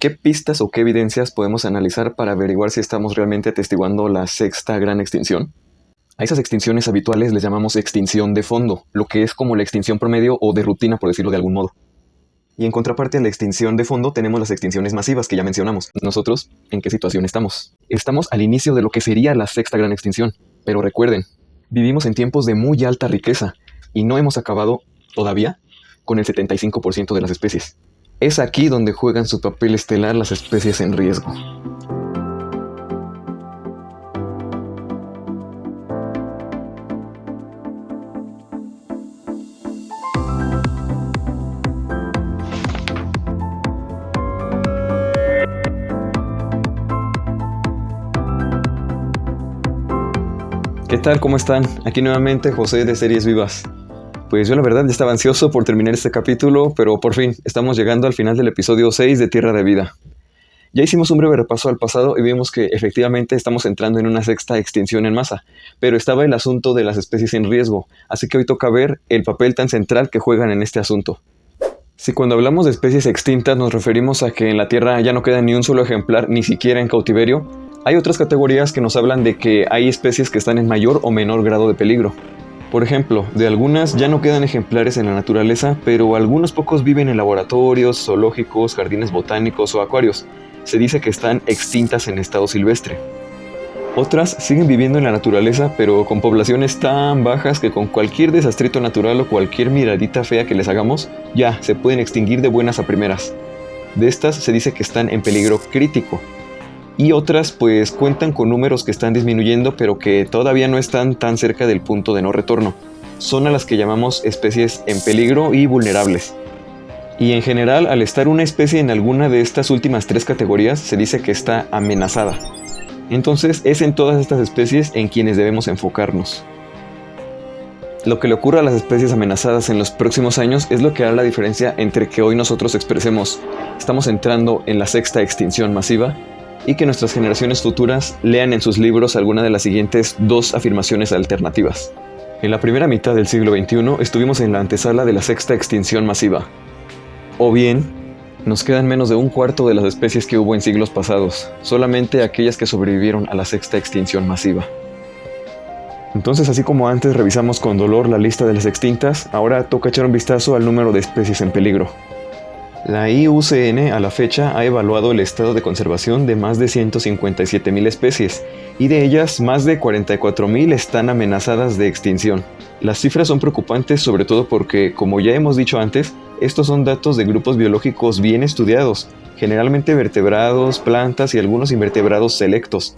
¿Qué pistas o qué evidencias podemos analizar para averiguar si estamos realmente atestiguando la sexta gran extinción? A esas extinciones habituales les llamamos extinción de fondo, lo que es como la extinción promedio o de rutina, por decirlo de algún modo. Y en contraparte a la extinción de fondo tenemos las extinciones masivas que ya mencionamos. Nosotros, ¿en qué situación estamos? Estamos al inicio de lo que sería la sexta gran extinción. Pero recuerden, vivimos en tiempos de muy alta riqueza y no hemos acabado, todavía, con el 75% de las especies. Es aquí donde juegan su papel estelar las especies en riesgo. ¿Qué tal? ¿Cómo están? Aquí nuevamente José de Series Vivas. Pues yo la verdad ya estaba ansioso por terminar este capítulo, pero por fin estamos llegando al final del episodio 6 de Tierra de Vida. Ya hicimos un breve repaso al pasado y vimos que efectivamente estamos entrando en una sexta extinción en masa, pero estaba el asunto de las especies en riesgo, así que hoy toca ver el papel tan central que juegan en este asunto. Si cuando hablamos de especies extintas nos referimos a que en la Tierra ya no queda ni un solo ejemplar, ni siquiera en cautiverio, hay otras categorías que nos hablan de que hay especies que están en mayor o menor grado de peligro. Por ejemplo, de algunas ya no quedan ejemplares en la naturaleza, pero algunos pocos viven en laboratorios, zoológicos, jardines botánicos o acuarios. Se dice que están extintas en estado silvestre. Otras siguen viviendo en la naturaleza, pero con poblaciones tan bajas que con cualquier desastrito natural o cualquier miradita fea que les hagamos, ya se pueden extinguir de buenas a primeras. De estas se dice que están en peligro crítico. Y otras pues cuentan con números que están disminuyendo pero que todavía no están tan cerca del punto de no retorno. Son a las que llamamos especies en peligro y vulnerables. Y en general, al estar una especie en alguna de estas últimas tres categorías, se dice que está amenazada. Entonces es en todas estas especies en quienes debemos enfocarnos. Lo que le ocurra a las especies amenazadas en los próximos años es lo que hará la diferencia entre que hoy nosotros expresemos estamos entrando en la sexta extinción masiva y que nuestras generaciones futuras lean en sus libros alguna de las siguientes dos afirmaciones alternativas. En la primera mitad del siglo XXI estuvimos en la antesala de la sexta extinción masiva. O bien, nos quedan menos de un cuarto de las especies que hubo en siglos pasados, solamente aquellas que sobrevivieron a la sexta extinción masiva. Entonces, así como antes revisamos con dolor la lista de las extintas, ahora toca echar un vistazo al número de especies en peligro. La IUCN a la fecha ha evaluado el estado de conservación de más de 157.000 especies, y de ellas más de 44.000 están amenazadas de extinción. Las cifras son preocupantes sobre todo porque, como ya hemos dicho antes, estos son datos de grupos biológicos bien estudiados, generalmente vertebrados, plantas y algunos invertebrados selectos.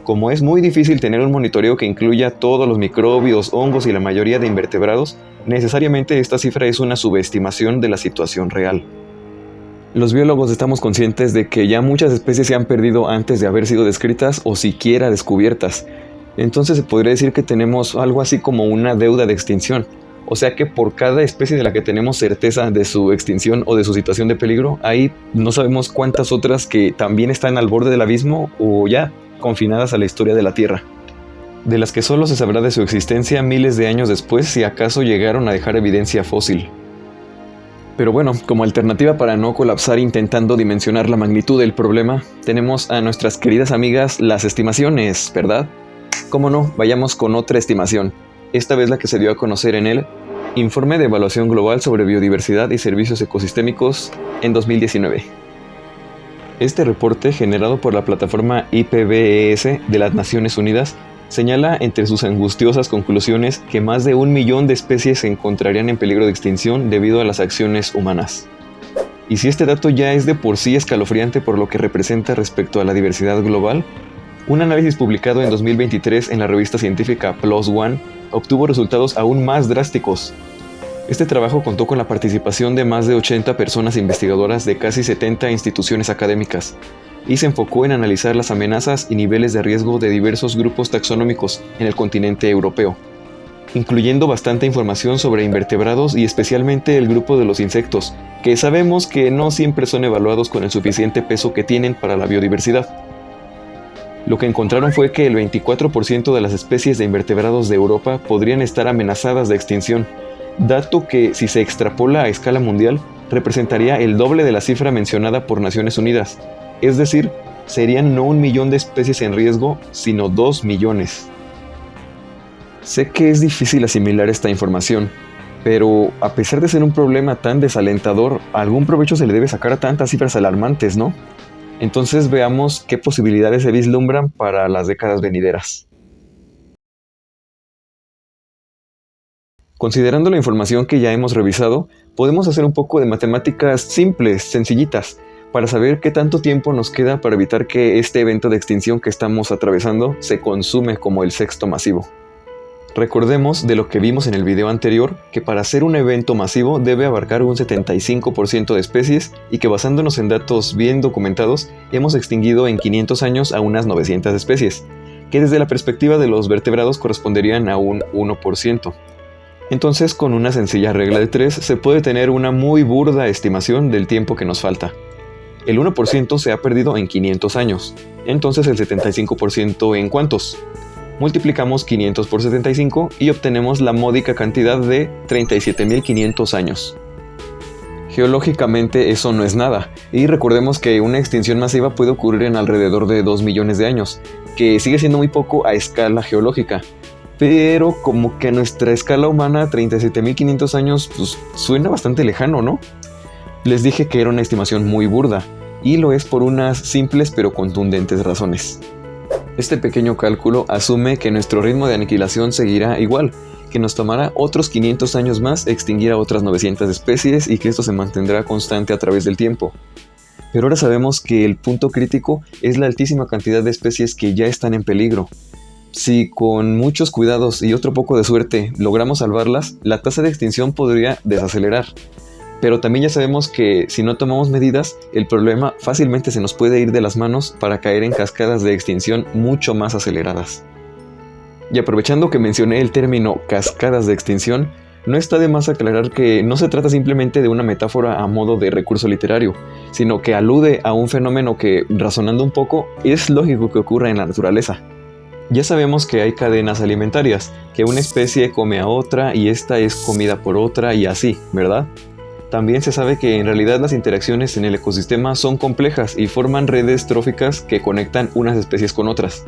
Como es muy difícil tener un monitoreo que incluya todos los microbios, hongos y la mayoría de invertebrados, necesariamente esta cifra es una subestimación de la situación real. Los biólogos estamos conscientes de que ya muchas especies se han perdido antes de haber sido descritas o siquiera descubiertas. Entonces se podría decir que tenemos algo así como una deuda de extinción. O sea que por cada especie de la que tenemos certeza de su extinción o de su situación de peligro, hay no sabemos cuántas otras que también están al borde del abismo o ya confinadas a la historia de la Tierra. De las que solo se sabrá de su existencia miles de años después si acaso llegaron a dejar evidencia fósil. Pero bueno, como alternativa para no colapsar intentando dimensionar la magnitud del problema, tenemos a nuestras queridas amigas las estimaciones, ¿verdad? Cómo no, vayamos con otra estimación, esta vez la que se dio a conocer en el Informe de Evaluación Global sobre Biodiversidad y Servicios Ecosistémicos en 2019. Este reporte, generado por la plataforma IPBES de las Naciones Unidas, señala entre sus angustiosas conclusiones que más de 1 millón de especies se encontrarían en peligro de extinción debido a las acciones humanas. Y si este dato ya es de por sí escalofriante por lo que representa respecto a la diversidad global, un análisis publicado en 2023 en la revista científica PLOS ONE obtuvo resultados aún más drásticos. Este trabajo contó con la participación de más de 80 personas investigadoras de casi 70 instituciones académicas, y se enfocó en analizar las amenazas y niveles de riesgo de diversos grupos taxonómicos en el continente europeo, incluyendo bastante información sobre invertebrados y especialmente el grupo de los insectos, que sabemos que no siempre son evaluados con el suficiente peso que tienen para la biodiversidad. Lo que encontraron fue que el 24% de las especies de invertebrados de Europa podrían estar amenazadas de extinción, dato que, si se extrapola a escala mundial, representaría el doble de la cifra mencionada por Naciones Unidas. Es decir, serían no 1 millón de especies en riesgo, sino 2 millones. Sé que es difícil asimilar esta información, pero a pesar de ser un problema tan desalentador, algún provecho se le debe sacar a tantas cifras alarmantes, ¿no? Entonces veamos qué posibilidades se vislumbran para las décadas venideras. Considerando la información que ya hemos revisado, podemos hacer un poco de matemáticas simples, sencillitas, para saber qué tanto tiempo nos queda para evitar que este evento de extinción que estamos atravesando se consume como el sexto masivo. Recordemos de lo que vimos en el video anterior, que para ser un evento masivo debe abarcar un 75% de especies y que basándonos en datos bien documentados, hemos extinguido en 500 años a unas 900 especies, que desde la perspectiva de los vertebrados corresponderían a un 1%. Entonces, con una sencilla regla de 3 se puede tener una muy burda estimación del tiempo que nos falta. El 1% se ha perdido en 500 años, entonces el 75% ¿en cuántos? Multiplicamos 500 por 75 y obtenemos la módica cantidad de 37.500 años. Geológicamente eso no es nada, y recordemos que una extinción masiva puede ocurrir en alrededor de 2 millones de años, que sigue siendo muy poco a escala geológica. Pero como que a nuestra escala humana 37.500 años pues, suena bastante lejano, ¿no? Les dije que era una estimación muy burda, y lo es por unas simples pero contundentes razones. Este pequeño cálculo asume que nuestro ritmo de aniquilación seguirá igual, que nos tomará otros 500 años más extinguir a otras 900 especies y que esto se mantendrá constante a través del tiempo. Pero ahora sabemos que el punto crítico es la altísima cantidad de especies que ya están en peligro. Si con muchos cuidados y otro poco de suerte logramos salvarlas, la tasa de extinción podría desacelerar. Pero también ya sabemos que si no tomamos medidas, el problema fácilmente se nos puede ir de las manos para caer en cascadas de extinción mucho más aceleradas. Y aprovechando que mencioné el término cascadas de extinción, no está de más aclarar que no se trata simplemente de una metáfora a modo de recurso literario, sino que alude a un fenómeno que, razonando un poco, es lógico que ocurra en la naturaleza. Ya sabemos que hay cadenas alimentarias, que una especie come a otra y esta es comida por otra y así, ¿verdad? También se sabe que en realidad las interacciones en el ecosistema son complejas y forman redes tróficas que conectan unas especies con otras.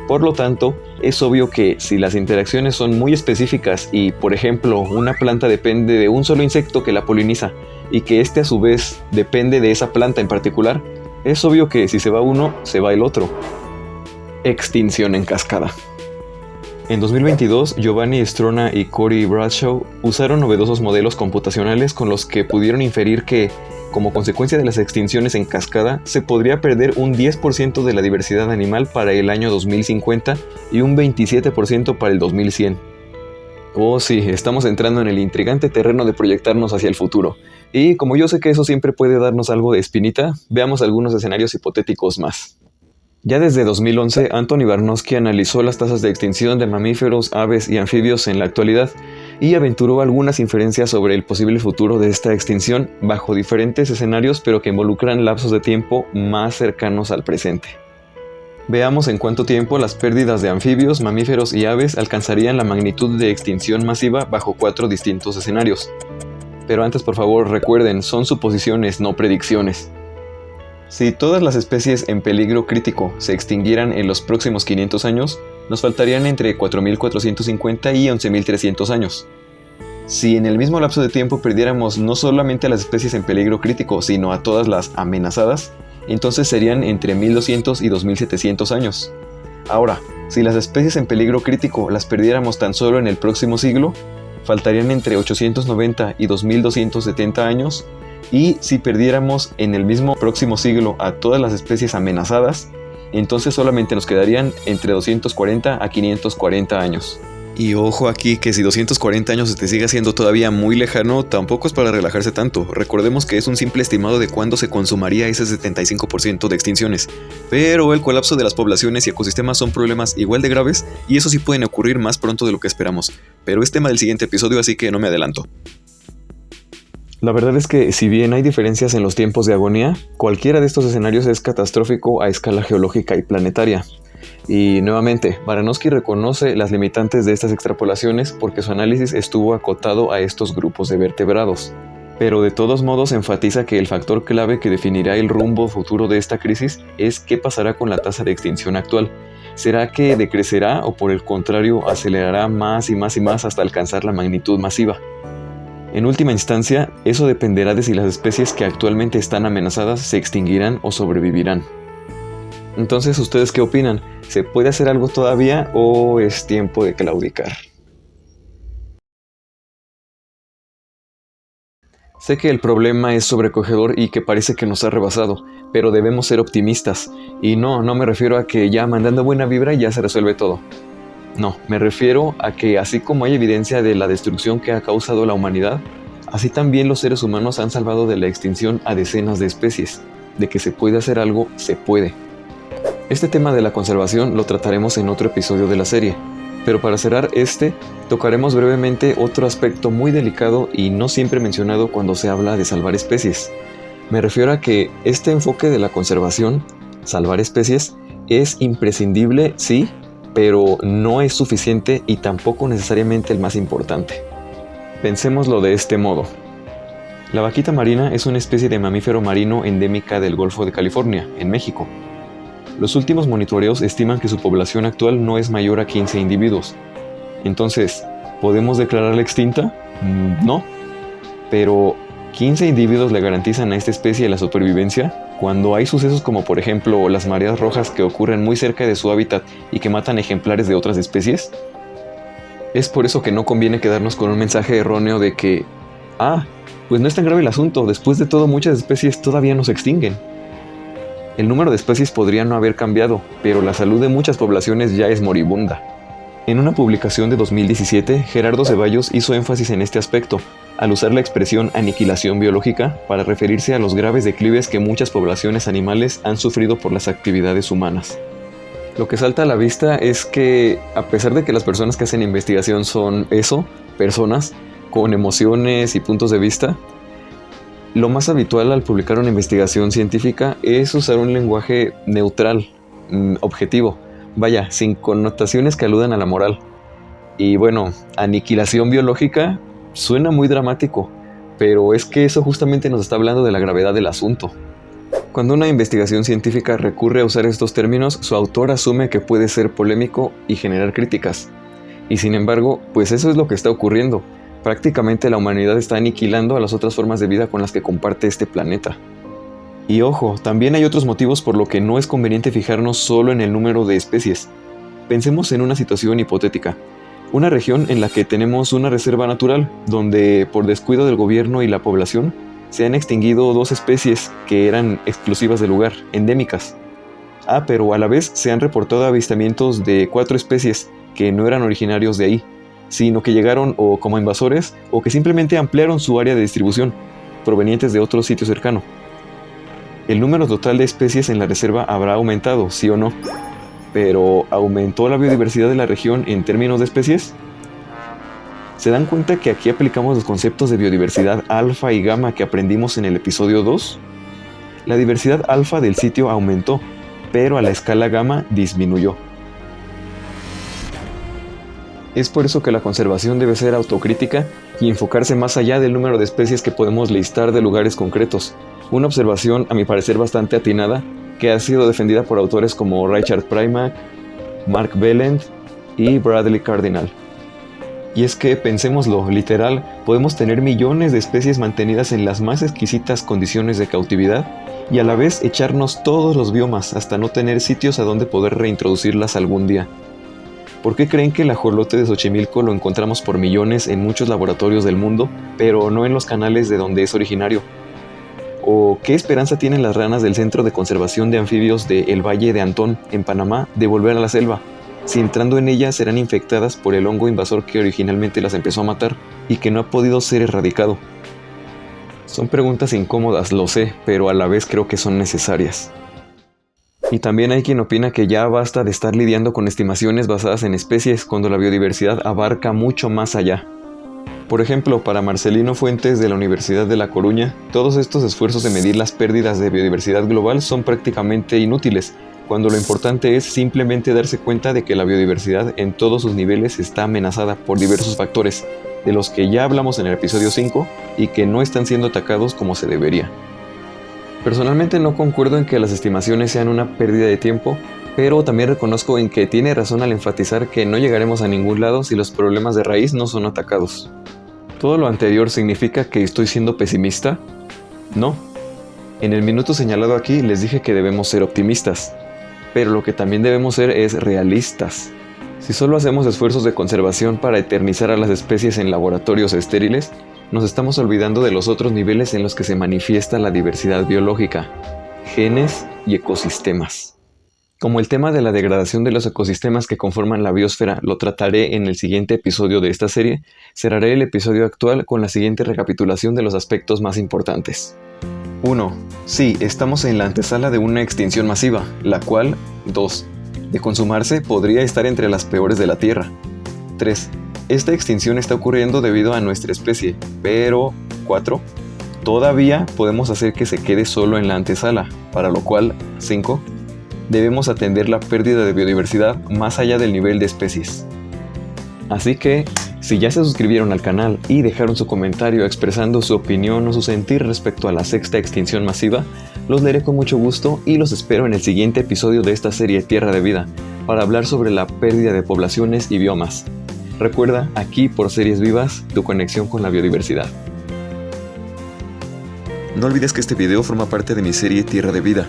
Por lo tanto, es obvio que si las interacciones son muy específicas y, por ejemplo, una planta depende de un solo insecto que la poliniza y que éste a su vez depende de esa planta en particular, es obvio que si se va uno, se va el otro. Extinción en cascada. En 2022, Giovanni Strona y Corey Bradshaw usaron novedosos modelos computacionales con los que pudieron inferir que, como consecuencia de las extinciones en cascada, se podría perder un 10% de la diversidad animal para el año 2050 y un 27% para el 2100. Oh sí, estamos entrando en el intrigante terreno de proyectarnos hacia el futuro. Y como yo sé que eso siempre puede darnos algo de espinita, veamos algunos escenarios hipotéticos más. Ya desde 2011, Anthony Barnosky analizó las tasas de extinción de mamíferos, aves y anfibios en la actualidad y aventuró algunas inferencias sobre el posible futuro de esta extinción bajo diferentes escenarios pero que involucran lapsos de tiempo más cercanos al presente. Veamos en cuánto tiempo las pérdidas de anfibios, mamíferos y aves alcanzarían la magnitud de extinción masiva bajo 4 distintos escenarios. Pero antes, por favor, recuerden, son suposiciones, no predicciones. Si todas las especies en peligro crítico se extinguieran en los próximos 500 años, nos faltarían entre 4.450 y 11.300 años. Si en el mismo lapso de tiempo perdiéramos no solamente a las especies en peligro crítico, sino a todas las amenazadas, entonces serían entre 1.200 y 2.700 años. Ahora, si las especies en peligro crítico las perdiéramos tan solo en el próximo siglo, faltarían entre 890 y 2.270 años, y si perdiéramos en el mismo próximo siglo a todas las especies amenazadas, entonces solamente nos quedarían entre 240 a 540 años. Y ojo aquí que si 240 años te sigue siendo todavía muy lejano, tampoco es para relajarse tanto. Recordemos que es un simple estimado de cuándo se consumaría ese 75% de extinciones. Pero el colapso de las poblaciones y ecosistemas son problemas igual de graves y eso sí pueden ocurrir más pronto de lo que esperamos. Pero es tema del siguiente episodio, así que no me adelanto. La verdad es que si bien hay diferencias en los tiempos de agonía, cualquiera de estos escenarios es catastrófico a escala geológica y planetaria. Y nuevamente, Baranowski reconoce las limitantes de estas extrapolaciones porque su análisis estuvo acotado a estos grupos de vertebrados. Pero de todos modos enfatiza que el factor clave que definirá el rumbo futuro de esta crisis es qué pasará con la tasa de extinción actual. ¿Será que decrecerá o por el contrario acelerará más y más y más hasta alcanzar la magnitud masiva? En última instancia, eso dependerá de si las especies que actualmente están amenazadas se extinguirán o sobrevivirán. Entonces, ¿ustedes qué opinan? ¿Se puede hacer algo todavía o es tiempo de claudicar? Sé que el problema es sobrecogedor y que parece que nos ha rebasado, pero debemos ser optimistas. Y no me refiero a que ya mandando buena vibra ya se resuelve todo. No, me refiero a que así como hay evidencia de la destrucción que ha causado la humanidad, así también los seres humanos han salvado de la extinción a decenas de especies. De que se puede hacer algo, se puede. Este tema de la conservación lo trataremos en otro episodio de la serie, pero para cerrar tocaremos brevemente otro aspecto muy delicado y no siempre mencionado cuando se habla de salvar especies. Me refiero a que este enfoque de la conservación, salvar especies, es imprescindible, sí, pero no es suficiente y tampoco necesariamente el más importante. Pensémoslo de este modo. La vaquita marina es una especie de mamífero marino endémica del Golfo de California, en México. Los últimos monitoreos estiman que su población actual no es mayor a 15 individuos. Entonces, ¿podemos declararla extinta? No. Pero, ¿15 individuos le garantizan a esta especie la supervivencia? Cuando hay sucesos como por ejemplo las mareas rojas que ocurren muy cerca de su hábitat y que matan ejemplares de otras especies. Es por eso que no conviene quedarnos con un mensaje erróneo de que, pues no es tan grave el asunto, después de todo muchas especies todavía no se extinguen. El número de especies podría no haber cambiado, pero la salud de muchas poblaciones ya es moribunda. En una publicación de 2017, Gerardo Ceballos hizo énfasis en este aspecto, al usar la expresión aniquilación biológica para referirse a los graves declives que muchas poblaciones animales han sufrido por las actividades humanas. Lo que salta a la vista es que, a pesar de que las personas que hacen investigación son personas con emociones y puntos de vista, lo más habitual al publicar una investigación científica es usar un lenguaje neutral, objetivo, sin connotaciones que aludan a la moral. Y bueno, aniquilación biológica suena muy dramático, pero es que eso justamente nos está hablando de la gravedad del asunto. Cuando una investigación científica recurre a usar estos términos, su autor asume que puede ser polémico y generar críticas. Y sin embargo, pues eso es lo que está ocurriendo. Prácticamente la humanidad está aniquilando a las otras formas de vida con las que comparte este planeta. Y ojo, también hay otros motivos por lo que no es conveniente fijarnos solo en el número de especies. Pensemos en una situación hipotética. Una región en la que tenemos una reserva natural, donde por descuido del gobierno y la población, se han extinguido 2 especies que eran exclusivas del lugar, endémicas. Pero a la vez se han reportado avistamientos de 4 especies que no eran originarios de ahí, sino que llegaron o como invasores o que simplemente ampliaron su área de distribución, provenientes de otro sitio cercano. El número total de especies en la reserva habrá aumentado, ¿sí o no? Pero, ¿aumentó la biodiversidad de la región en términos de especies? ¿Se dan cuenta que aquí aplicamos los conceptos de biodiversidad alfa y gamma que aprendimos en el episodio 2? La diversidad alfa del sitio aumentó, pero a la escala gamma disminuyó. Es por eso que la conservación debe ser autocrítica y enfocarse más allá del número de especies que podemos listar de lugares concretos. Una observación, a mi parecer, bastante atinada, que ha sido defendida por autores como Richard Primack, Mark Belland y Bradley Cardinal. Y es que, pensémoslo, literal, podemos tener millones de especies mantenidas en las más exquisitas condiciones de cautividad y a la vez echarnos todos los biomas hasta no tener sitios a donde poder reintroducirlas algún día. ¿Por qué creen que el ajolote de Xochimilco lo encontramos por millones en muchos laboratorios del mundo, pero no en los canales de donde es originario? ¿O qué esperanza tienen las ranas del Centro de Conservación de Anfibios de El Valle de Antón, en Panamá, de volver a la selva, si entrando en ella serán infectadas por el hongo invasor que originalmente las empezó a matar y que no ha podido ser erradicado? Son preguntas incómodas, lo sé, pero a la vez creo que son necesarias. Y también hay quien opina que ya basta de estar lidiando con estimaciones basadas en especies cuando la biodiversidad abarca mucho más allá. Por ejemplo, para Marcelino Fuentes de la Universidad de La Coruña, todos estos esfuerzos de medir las pérdidas de biodiversidad global son prácticamente inútiles, cuando lo importante es simplemente darse cuenta de que la biodiversidad en todos sus niveles está amenazada por diversos factores, de los que ya hablamos en el episodio 5 y que no están siendo atacados como se debería. Personalmente no concuerdo en que las estimaciones sean una pérdida de tiempo, pero también reconozco en que tiene razón al enfatizar que no llegaremos a ningún lado si los problemas de raíz no son atacados. ¿Todo lo anterior significa que estoy siendo pesimista? No. En el minuto señalado aquí les dije que debemos ser optimistas, pero lo que también debemos ser es realistas. Si solo hacemos esfuerzos de conservación para eternizar a las especies en laboratorios estériles, nos estamos olvidando de los otros niveles en los que se manifiesta la diversidad biológica, genes y ecosistemas. Como el tema de la degradación de los ecosistemas que conforman la biosfera lo trataré en el siguiente episodio de esta serie, cerraré el episodio actual con la siguiente recapitulación de los aspectos más importantes. 1. Sí, estamos en la antesala de una extinción masiva, la cual, 2. De consumarse, podría estar entre las peores de la Tierra. 3. Esta extinción está ocurriendo debido a nuestra especie, pero 4. Todavía podemos hacer que se quede solo en la antesala, para lo cual 5. Debemos atender la pérdida de biodiversidad más allá del nivel de especies. Así que, si ya se suscribieron al canal y dejaron su comentario expresando su opinión o su sentir respecto a la sexta extinción masiva, los leeré con mucho gusto y los espero en el siguiente episodio de esta serie Tierra de Vida, para hablar sobre la pérdida de poblaciones y biomas. Recuerda, aquí por Series Vivas, tu conexión con la biodiversidad. No olvides que este video forma parte de mi serie Tierra de Vida.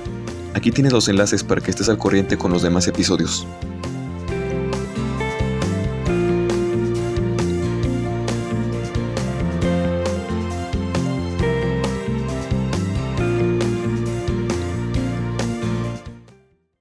Aquí tienes los enlaces para que estés al corriente con los demás episodios.